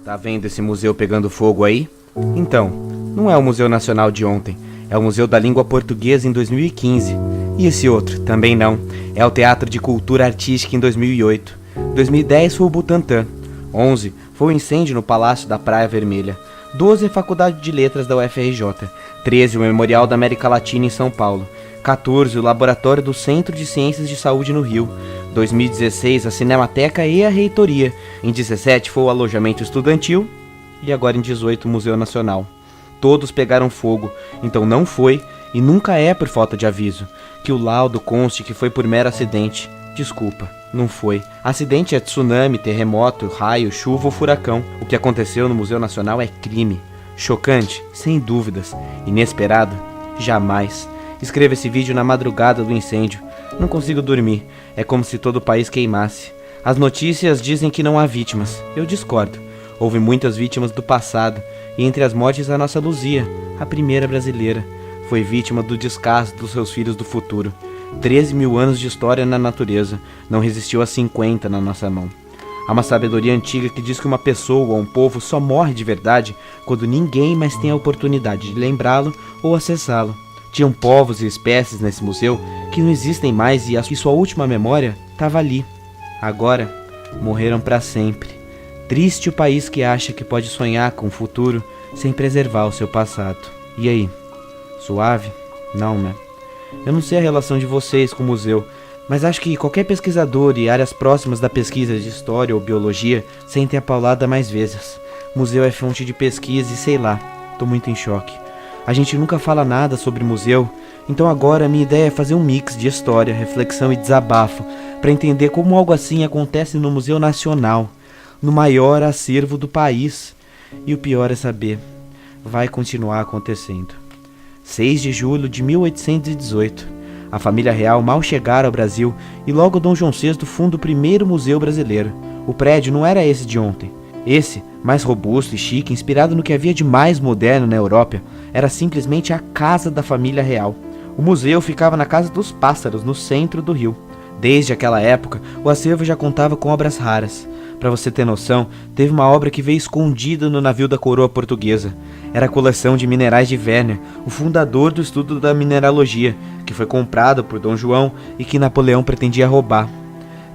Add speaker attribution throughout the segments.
Speaker 1: Tá vendo esse museu pegando fogo aí? Então, não é o Museu Nacional de ontem, é o Museu da Língua Portuguesa em 2015. E esse outro, também não, é o Teatro de Cultura Artística em 2008. 2010 foi o Butantã. 11 foi o incêndio no Palácio da Praia Vermelha. 12 a Faculdade de Letras da UFRJ. 13 o Memorial da América Latina em São Paulo. 14 o Laboratório do Centro de Ciências de Saúde no Rio. 2016 a Cinemateca e a Reitoria. Em 17 foi o alojamento estudantil. E agora em 18 o Museu Nacional. Todos pegaram fogo, então não foi e nunca é por falta de aviso. Que o laudo conste que foi por mero acidente. Desculpa, não foi. Acidente é tsunami, terremoto, raio, chuva ou furacão. O que aconteceu no Museu Nacional é crime. Chocante, sem dúvidas. Inesperado, jamais. Escreva esse vídeo na madrugada do incêndio. Não consigo dormir. É como se todo o país queimasse. As notícias dizem que não há vítimas. Eu discordo. Houve muitas vítimas do passado. E entre as mortes a nossa Luzia, a primeira brasileira. Foi vítima do descaso dos seus filhos do futuro. 13 mil anos de história na natureza. Não resistiu a 50 na nossa mão. Há uma sabedoria antiga que diz que uma pessoa ou um povo só morre de verdade quando ninguém mais tem a oportunidade de lembrá-lo ou acessá-lo. Tinham povos e espécies nesse museu que não existem mais e sua última memória estava ali. Agora, morreram para sempre. Triste o país que acha que pode sonhar com o futuro sem preservar o seu passado. E aí? Suave? Não, né? Eu não sei a relação de vocês com o museu, mas acho que qualquer pesquisador e áreas próximas da pesquisa de história ou biologia sentem a paulada mais vezes. Museu é fonte de pesquisa e sei lá, tô muito em choque. A gente nunca fala nada sobre museu, então agora a minha ideia é fazer um mix de história, reflexão e desabafo para entender como algo assim acontece no Museu Nacional, no maior acervo do país. E o pior é saber, vai continuar acontecendo. 6 de julho de 1818. A família real mal chegara ao Brasil e logo Dom João VI funda o primeiro museu brasileiro. O prédio não era esse de ontem. Esse, mais robusto e chique, inspirado no que havia de mais moderno na Europa, era simplesmente a casa da família real. O museu ficava na Casa dos Pássaros, no centro do Rio. Desde aquela época, o acervo já contava com obras raras. Para você ter noção, teve uma obra que veio escondida no navio da coroa portuguesa. Era a coleção de minerais de Werner, o fundador do estudo da mineralogia, que foi comprado por Dom João e que Napoleão pretendia roubar.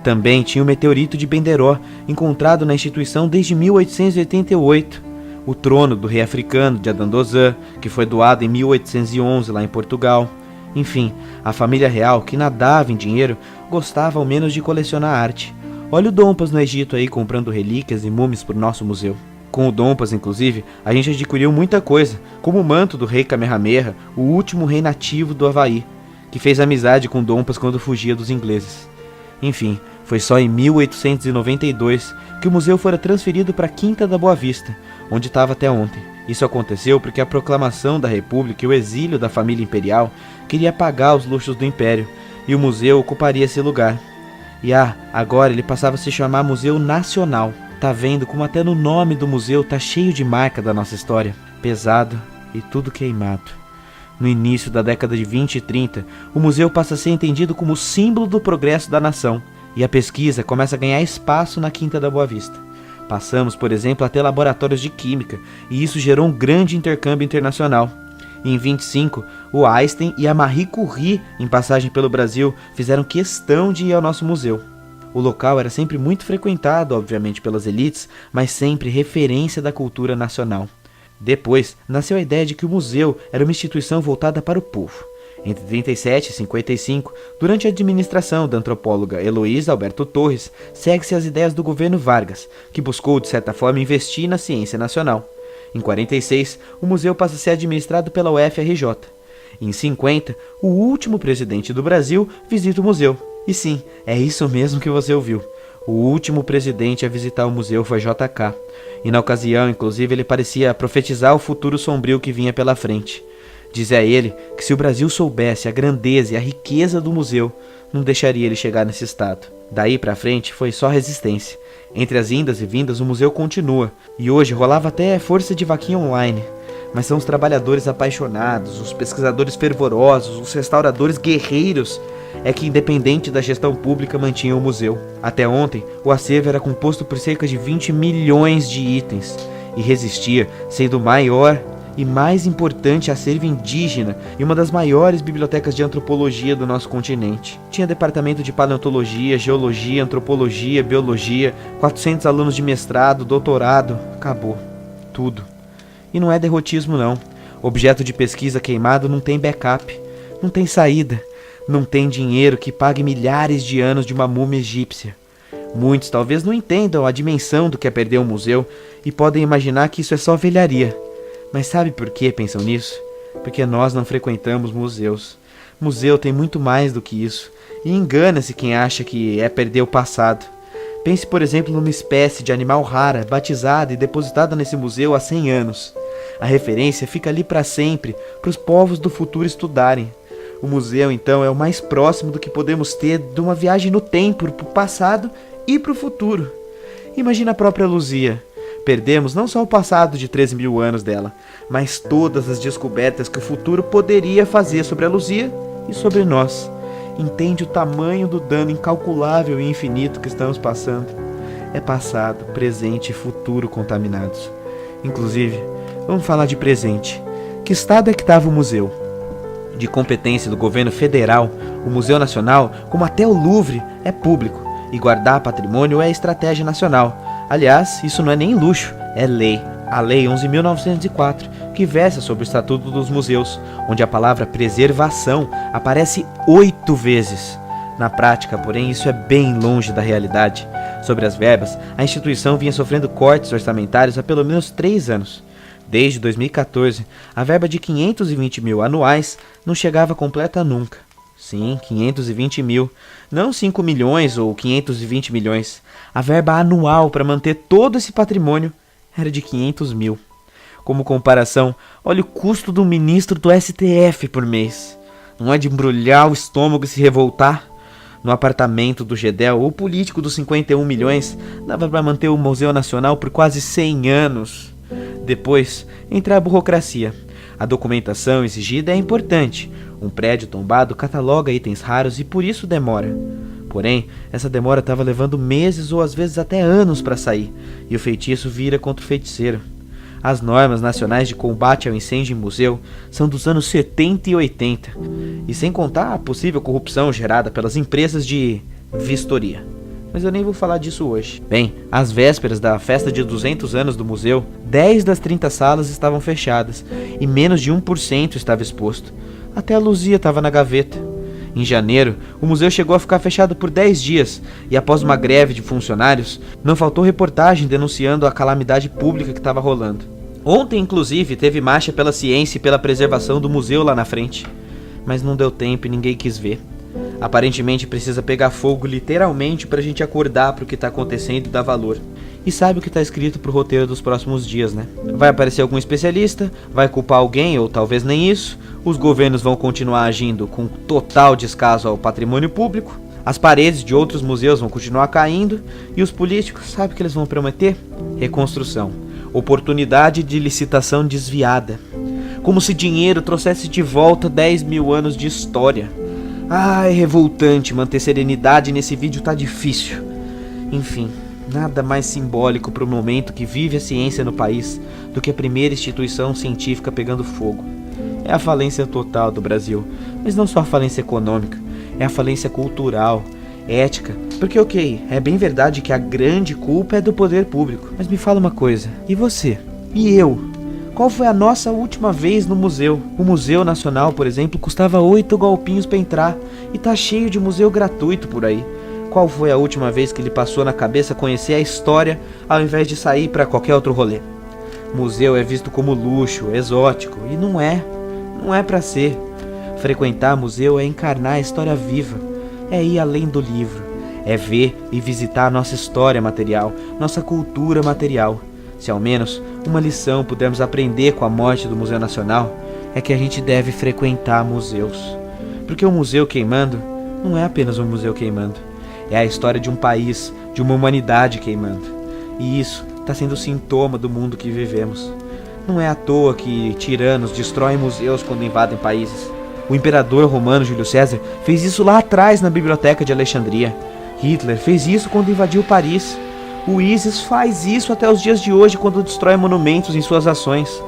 Speaker 1: Também tinha o meteorito de Benderó, encontrado na instituição desde 1888. O trono do rei africano de Adandozan, que foi doado em 1811 lá em Portugal. Enfim, a família real, que nadava em dinheiro, gostava ao menos de colecionar arte. Olha o Dompas no Egito aí comprando relíquias e múmias para o nosso museu. Com o Dompas, inclusive, a gente adquiriu muita coisa, como o manto do rei Kamehameha, o último rei nativo do Havaí, que fez amizade com Dompas quando fugia dos ingleses. Enfim, foi só em 1892 que o museu fora transferido para a Quinta da Boa Vista, onde estava até ontem. Isso aconteceu porque a proclamação da República e o exílio da família imperial queria apagar os luxos do Império, e o museu ocuparia esse lugar. E agora ele passava a se chamar Museu Nacional. Tá vendo como até no nome do museu tá cheio de marca da nossa história? Pesado e tudo queimado. No início da década de 20 e 30, o museu passa a ser entendido como símbolo do progresso da nação, e a pesquisa começa a ganhar espaço na Quinta da Boa Vista. Passamos, por exemplo, a ter laboratórios de química, e isso gerou um grande intercâmbio internacional. Em 25, o Einstein e a Marie Curie, em passagem pelo Brasil, fizeram questão de ir ao nosso museu. O local era sempre muito frequentado, obviamente, pelas elites, mas sempre referência da cultura nacional. Depois, nasceu a ideia de que o museu era uma instituição voltada para o povo. Entre 37 e 55, durante a administração da antropóloga Heloísa Alberto Torres, segue-se as ideias do governo Vargas, que buscou, de certa forma, investir na ciência nacional. Em 46, o museu passa a ser administrado pela UFRJ. Em 50, o último presidente do Brasil visita o museu. E sim, é isso mesmo que você ouviu. O último presidente a visitar o museu foi JK. E na ocasião, inclusive, ele parecia profetizar o futuro sombrio que vinha pela frente. Dizia ele que se o Brasil soubesse a grandeza e a riqueza do museu, não deixaria ele chegar nesse estado. Daí pra frente foi só resistência. Entre as indas e vindas o museu continua, e hoje rolava até força de vaquinha online. Mas são os trabalhadores apaixonados, os pesquisadores fervorosos, os restauradores guerreiros é que, independente da gestão pública, mantinha o museu. Até ontem, o acervo era composto por cerca de 20 milhões de itens e resistia, sendo o maior e mais importante acervo indígena e uma das maiores bibliotecas de antropologia do nosso continente. Tinha departamento de paleontologia, geologia, antropologia, biologia, 400 alunos de mestrado, doutorado, acabou. Tudo. E não é derrotismo não. Objeto de pesquisa queimado não tem backup, não tem saída, não tem dinheiro que pague milhares de anos de uma múmia egípcia. Muitos talvez não entendam a dimensão do que é perder um museu e podem imaginar que isso é só velharia. Mas sabe por que pensam nisso? Porque nós não frequentamos museus. Museu tem muito mais do que isso. E engana-se quem acha que é perder o passado. Pense, por exemplo, numa espécie de animal rara, batizada e depositada nesse museu há 100 anos. A referência fica ali para sempre, para os povos do futuro estudarem. O museu, então, é o mais próximo do que podemos ter de uma viagem no tempo, para o passado e para o futuro. Imagina a própria Luzia. Perdemos não só o passado de 13 mil anos dela, mas todas as descobertas que o futuro poderia fazer sobre a Luzia e sobre nós. Entende o tamanho do dano incalculável e infinito que estamos passando? É passado, presente e futuro contaminados. Inclusive, vamos falar de presente. Que estado é que estava o museu? De competência do governo federal, o Museu Nacional, como até o Louvre, é público, e guardar patrimônio é estratégia nacional. Aliás, isso não é nem luxo, é lei. A Lei 11.904, que versa sobre o Estatuto dos Museus, onde a palavra preservação aparece 8 vezes. Na prática, porém, isso é bem longe da realidade. Sobre as verbas, a instituição vinha sofrendo cortes orçamentários há pelo menos 3 anos. Desde 2014, a verba de 520 mil anuais não chegava completa nunca. Sim, 520 mil, não 5 milhões ou 520 milhões. A verba anual para manter todo esse patrimônio era de 500 mil. Como comparação, olha o custo do ministro do STF por mês. Não é de embrulhar o estômago e se revoltar? No apartamento do Gedel, o político dos 51 milhões dava para manter o Museu Nacional por quase 100 anos. Depois, entra a burocracia. A documentação exigida é importante. Um prédio tombado cataloga itens raros e por isso demora. Porém, essa demora estava levando meses ou às vezes até anos para sair, e o feitiço vira contra o feiticeiro. As normas nacionais de combate ao incêndio em museu são dos anos 70 e 80, e sem contar a possível corrupção gerada pelas empresas de vistoria. Mas eu nem vou falar disso hoje. Bem, às vésperas da festa de 200 anos do museu, 10 das 30 salas estavam fechadas e menos de 1% estava exposto. Até a Luzia estava na gaveta. Em janeiro, o museu chegou a ficar fechado por 10 dias e após uma greve de funcionários, não faltou reportagem denunciando a calamidade pública que estava rolando. Ontem, inclusive, teve marcha pela ciência e pela preservação do museu lá na frente. Mas não deu tempo e ninguém quis ver. Aparentemente precisa pegar fogo literalmente pra gente acordar pro que tá acontecendo e dar valor. E sabe o que tá escrito pro roteiro dos próximos dias, né? Vai aparecer algum especialista, vai culpar alguém ou talvez nem isso, os governos vão continuar agindo com total descaso ao patrimônio público, as paredes de outros museus vão continuar caindo e os políticos, sabe o que eles vão prometer? Reconstrução, oportunidade de licitação desviada. Como se dinheiro trouxesse de volta 10 mil anos de história. É revoltante, manter serenidade nesse vídeo tá difícil. Enfim, nada mais simbólico para o momento que vive a ciência no país do que a primeira instituição científica pegando fogo. É a falência total do Brasil, mas não só a falência econômica, é a falência cultural, ética, porque ok, é bem verdade que a grande culpa é do poder público. Mas me fala uma coisa, e você? E eu? Qual foi a nossa última vez no museu? O Museu Nacional, por exemplo, custava 8 golpinhos para entrar e tá cheio de museu gratuito por aí. Qual foi a última vez que lhe passou na cabeça conhecer a história ao invés de sair para qualquer outro rolê? Museu é visto como luxo, exótico, e não é para ser. Frequentar museu é encarnar a história viva, é ir além do livro, é ver e visitar a nossa história material, nossa cultura material. Se ao menos uma lição pudermos aprender com a morte do Museu Nacional, é que a gente deve frequentar museus. Porque o museu queimando não é apenas um museu queimando, é a história de um país, de uma humanidade queimando. E isso está sendo sintoma do mundo que vivemos. Não é à toa que tiranos destroem museus quando invadem países. O imperador romano Júlio César fez isso lá atrás na biblioteca de Alexandria. Hitler fez isso quando invadiu Paris. O ISIS faz isso até os dias de hoje quando destrói monumentos em suas ações.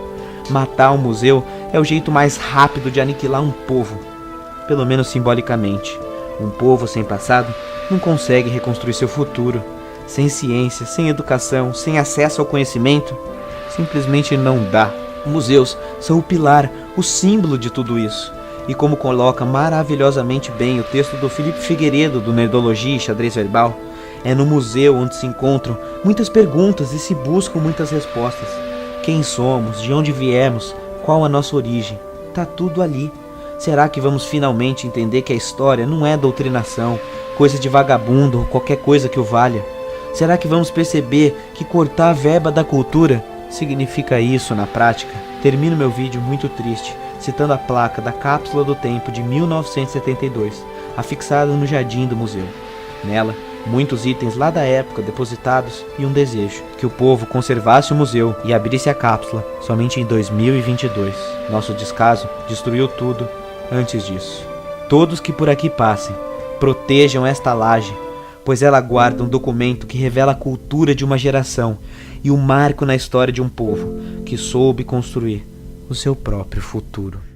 Speaker 1: Matar um museu é o jeito mais rápido de aniquilar um povo, pelo menos simbolicamente. Um povo sem passado não consegue reconstruir seu futuro. Sem ciência, sem educação, sem acesso ao conhecimento, simplesmente não dá. Museus são o pilar, o símbolo de tudo isso. E como coloca maravilhosamente bem o texto do Felipe Figueiredo, do Nerdologia e Xadrez Verbal, é no museu onde se encontram muitas perguntas e se buscam muitas respostas. Quem somos? De onde viemos? Qual a nossa origem? Tá tudo ali. Será que vamos finalmente entender que a história não é doutrinação, coisa de vagabundo ou qualquer coisa que o valha? Será que vamos perceber que cortar a verba da cultura significa isso na prática? Termino meu vídeo muito triste, citando a placa da Cápsula do Tempo de 1972, afixada no jardim do museu. Nela, muitos itens lá da época depositados e um desejo, que o povo conservasse o museu e abrisse a cápsula somente em 2022. Nosso descaso destruiu tudo antes disso. Todos que por aqui passem, protejam esta laje, pois ela guarda um documento que revela a cultura de uma geração e um marco na história de um povo que soube construir o seu próprio futuro.